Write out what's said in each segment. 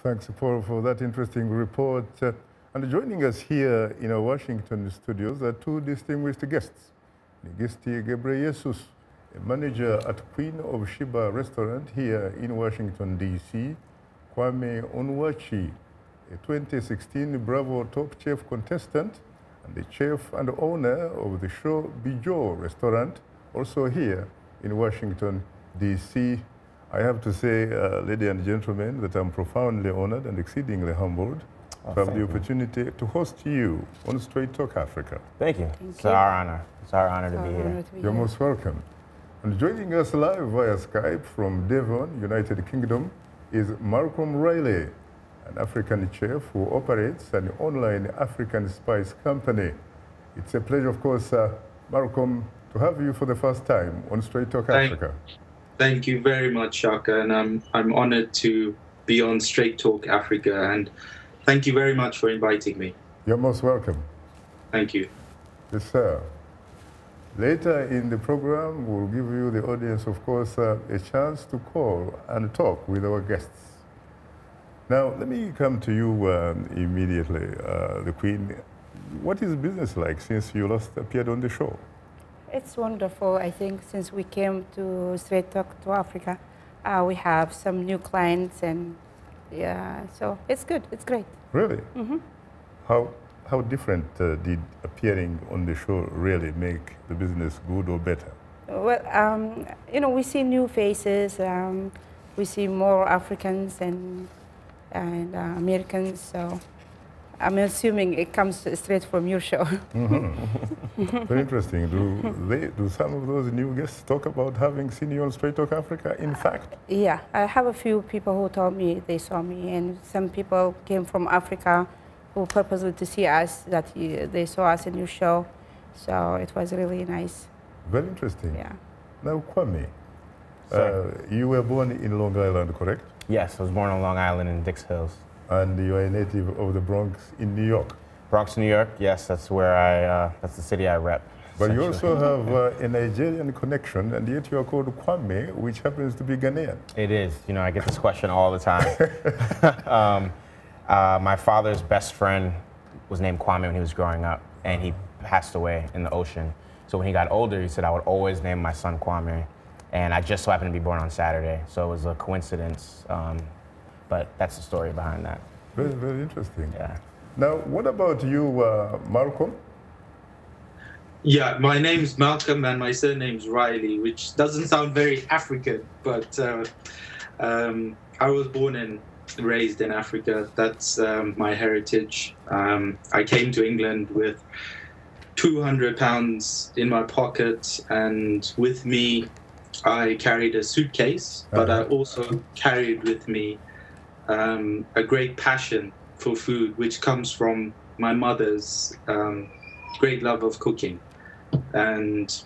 Thanks, Paul, for that interesting report. And joining us here in our Washington studios are two distinguished guests. Nigisti Gebreyesus, a manager at Queen of Sheba restaurant here in Washington, D.C. Kwame Onwuachi, a 2016 Bravo Top Chef contestant and the chef and owner of the show Bijou restaurant, also here in Washington, D.C. I have to say, ladies and gentlemen, that I'm profoundly honored and exceedingly humbled to have the opportunity to host you on Straight Talk Africa. Thank you. It's our honor. It's our honor to be here. You're most welcome. And joining us live via Skype from Devon, United Kingdom, is Malcolm Riley, an African chef who operates an online African spice company. It's a pleasure, of course, Malcolm, to have you for the first time on Straight Talk Africa. Thank you very much, Shaka, and I'm honored to be on Straight Talk Africa, and thank you very much for inviting me. You're most welcome. Thank you. Yes, sir. Later in the program, we'll give you, the audience, of course, a chance to call and talk with our guests. Now, let me come to you immediately, the Queen. What is business like since you last appeared on the show? It's wonderful. I think since we came to Straight Talk to Africa, we have some new clients, and yeah, so it's good. It's great. Really? Mm-hmm. How different did appearing on the show really make the business good or better? Well, you know, we see new faces. We see more Africans and Americans. So I'm assuming it comes straight from your show. Mm-hmm. Very interesting. Do some of those new guests talk about having seen you on Straight Talk Africa, in fact? Yeah, I have a few people who told me they saw me, and some people came from Africa who purposely to see us, that they saw us in your show. So it was really nice. Very interesting. Yeah. Now, Kwame, you were born in Long Island, correct? Yes, I was born on Long Island in Dix Hills. And you are a native of the Bronx in New York. Bronx, New York. Yes, that's where that's the city I rep. But you also have a Nigerian connection, and yet you are called Kwame, which happens to be Ghanaian. It is. You know, I get this question all the time. My father's best friend was named Kwame when he was growing up, and he passed away in the ocean. So when he got older, he said I would always name my son Kwame, and I just so happened to be born on Saturday, so it was a coincidence. But that's the story behind that. Very, very interesting. Yeah. Now, what about you, Malcolm? Yeah, my name's Malcolm and my surname's Riley, which doesn't sound very African, but I was born and raised in Africa. That's my heritage. I came to England with 200 pounds in my pocket, and with me, I carried a suitcase, but I also carried with me a great passion for food, which comes from my mother's great love of cooking. And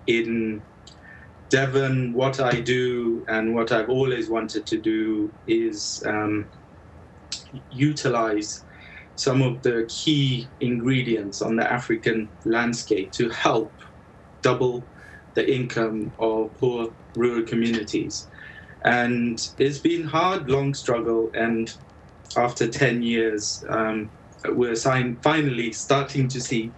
in Devon, what I do and what I've always wanted to do is utilize some of the key ingredients on the African landscape to help double the income of poor rural communities. And it's been hard, long struggle, and after 10 years, we're finally starting to see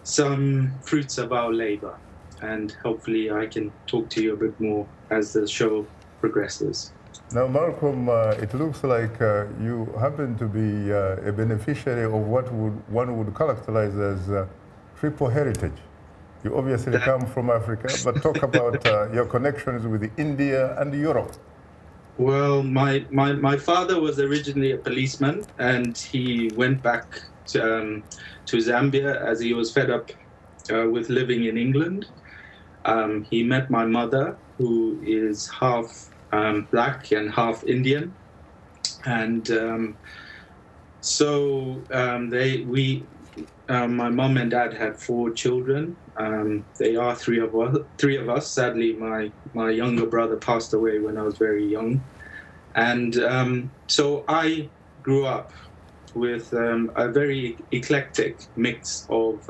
some fruits of our labor. And hopefully I can talk to you a bit more as the show progresses. Now, Malcolm, it looks like you happen to be a beneficiary of what one would characterize as triple heritage. You obviously come from Africa, but talk about your connections with India and Europe. Well, my father was originally a policeman, and he went back to Zambia as he was fed up with living in England. He met my mother, who is half black and half Indian, and my mom and dad had 4 children. They are three of us. Sadly, my younger brother passed away when I was very young. And so I grew up with a very eclectic mix of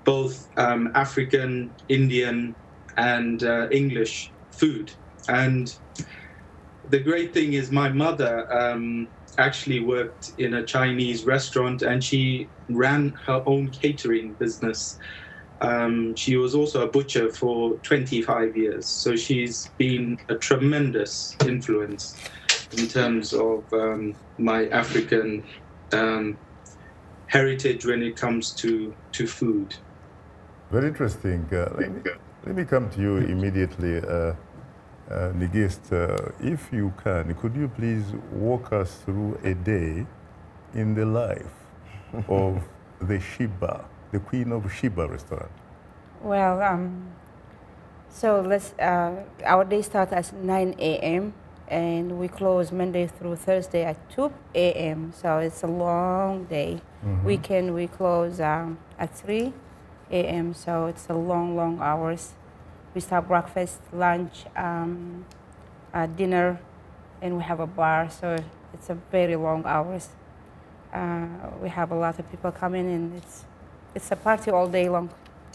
both African, Indian, and English food. And the great thing is my mother actually worked in a Chinese restaurant, and she ran her own catering business. She was also a butcher for 25 years, so she's been a tremendous influence in terms of my African heritage when it comes to food. Very interesting. Let me come to you immediately, Nigisti. If you can, could you please walk us through a day in the life of the Sheba, the Queen of Sheba restaurant? Well, so our day starts at 9 a.m. and we close Monday through Thursday at 2 a.m. So it's a long day. Weekend we close at 3 a.m. So it's a long hours. We start breakfast, lunch, dinner, and we have a bar. So it's a very long hours. We have a lot of people coming, and it's a party all day long.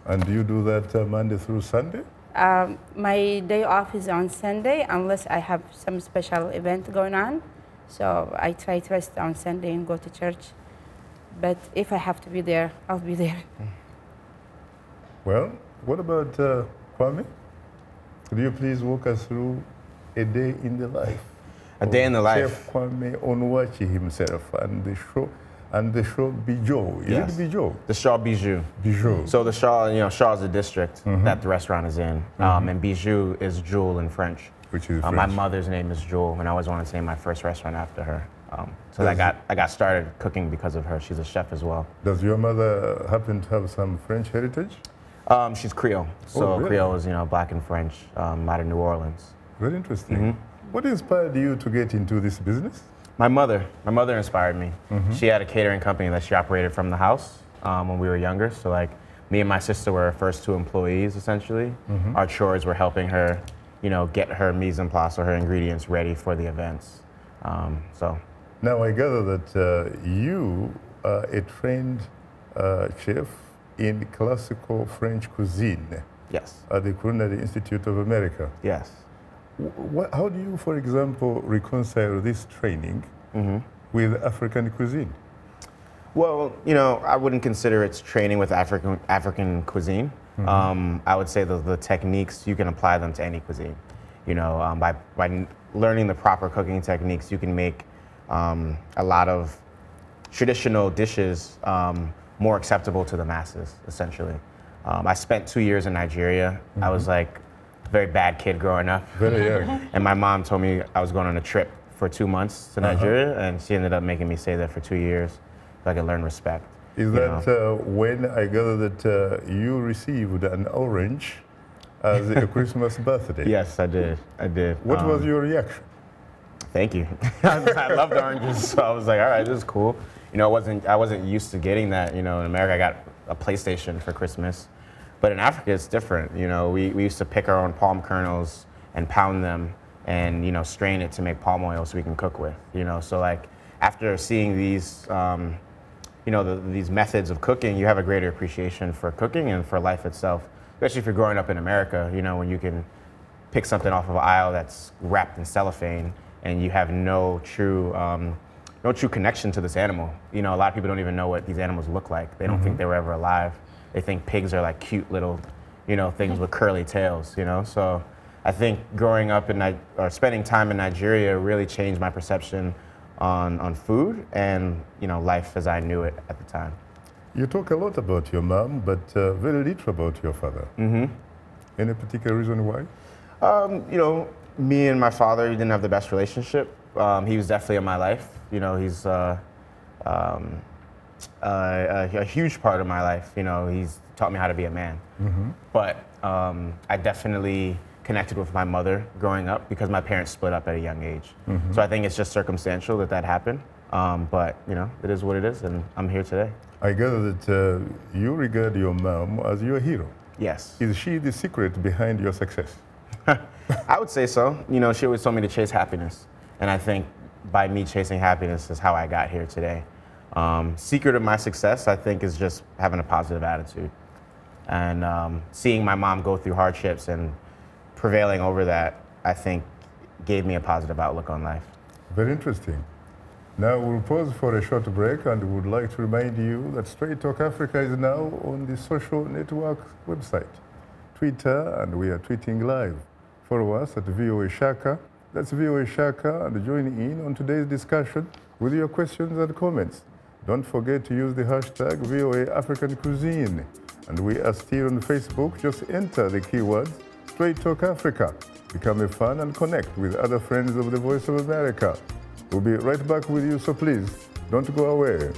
And do you do that Monday through Sunday? My day off is on Sunday, unless I have some special event going on. So I try to rest on Sunday and go to church. But if I have to be there, I'll be there. Well, what about Kwame? Could you please walk us through a day in the life? A day in the life. Chef Kwame Onwuachi himself and the show Bijou. Is it Bijou? The Shaw Bijou. Bijou. So the Shaw, Shaw is the district that the restaurant is in, and Bijou is jewel in French. Which is My mother's name is Jewel, and I always wanted to name my first restaurant after her. So I got started cooking because of her. She's a chef as well. Does your mother happen to have some French heritage? She's Creole, so really? Creole is Black and French, out of New Orleans. Very interesting. What inspired you to get into this business? My mother inspired me. She had a catering company that she operated from the house when we were younger. So like me and my sister were her first two employees essentially. Our chores were helping her, get her mise en place or her ingredients ready for the events. Now I gather that you are a trained chef in classical French cuisine. Yes. At the Culinary Institute of America. Yes. How do you, for example, reconcile this training with African cuisine? Well, I wouldn't consider it's training with African cuisine. I would say the techniques, you can apply them to any cuisine. By learning the proper cooking techniques, you can make a lot of traditional dishes more acceptable to the masses, essentially. I spent 2 years in Nigeria. I was like a very bad kid growing up. Very young. And my mom told me I was going on a trip for 2 months to Nigeria, and she ended up making me stay there for 2 years so I could learn respect. Is that when I gather that you received an orange as a Christmas birthday? Yes, I did. What was your reaction? Thank you. I loved oranges, so I was like, all right, this is cool. I wasn't used to getting that. In America, I got a PlayStation for Christmas, but in Africa, it's different. We used to pick our own palm kernels and pound them, and strain it to make palm oil so we can cook with. So like after seeing these, these methods of cooking, you have a greater appreciation for cooking and for life itself. Especially if you're growing up in America, when you can pick something off of an aisle that's wrapped in cellophane and you have no true connection to this animal. A lot of people don't even know what these animals look like. They don't think they were ever alive. They think pigs are like cute little, things with curly tails, So I think growing up or spending time in Nigeria really changed my perception on food and, life as I knew it at the time. You talk a lot about your mom, but very little about your father. Any particular reason why? Me and my father, we didn't have the best relationship. He was definitely in my life. He's a huge part of my life. He's taught me how to be a man. But I definitely connected with my mother growing up because my parents split up at a young age. So I think it's just circumstantial that happened. But it is what it is, and I'm here today. I gather that you regard your mom as your hero. Yes. Is she the secret behind your success? I would say so. She always told me to chase happiness. And I think by me chasing happiness is how I got here today. Secret of my success, I think, is just having a positive attitude. And seeing my mom go through hardships and prevailing over that, I think, gave me a positive outlook on life. Very interesting. Now we'll pause for a short break and would like to remind you that Straight Talk Africa is now on the social network website, Twitter, and we are tweeting live. Follow us at VOA Shaka, that's VOA Shaka, and join in on today's discussion with your questions and comments. Don't forget to use the hashtag VOA African Cuisine. And we are still on Facebook. Just enter the keywords Straight Talk Africa. Become a fan and connect with other friends of the Voice of America. We'll be right back with you, so please don't go away.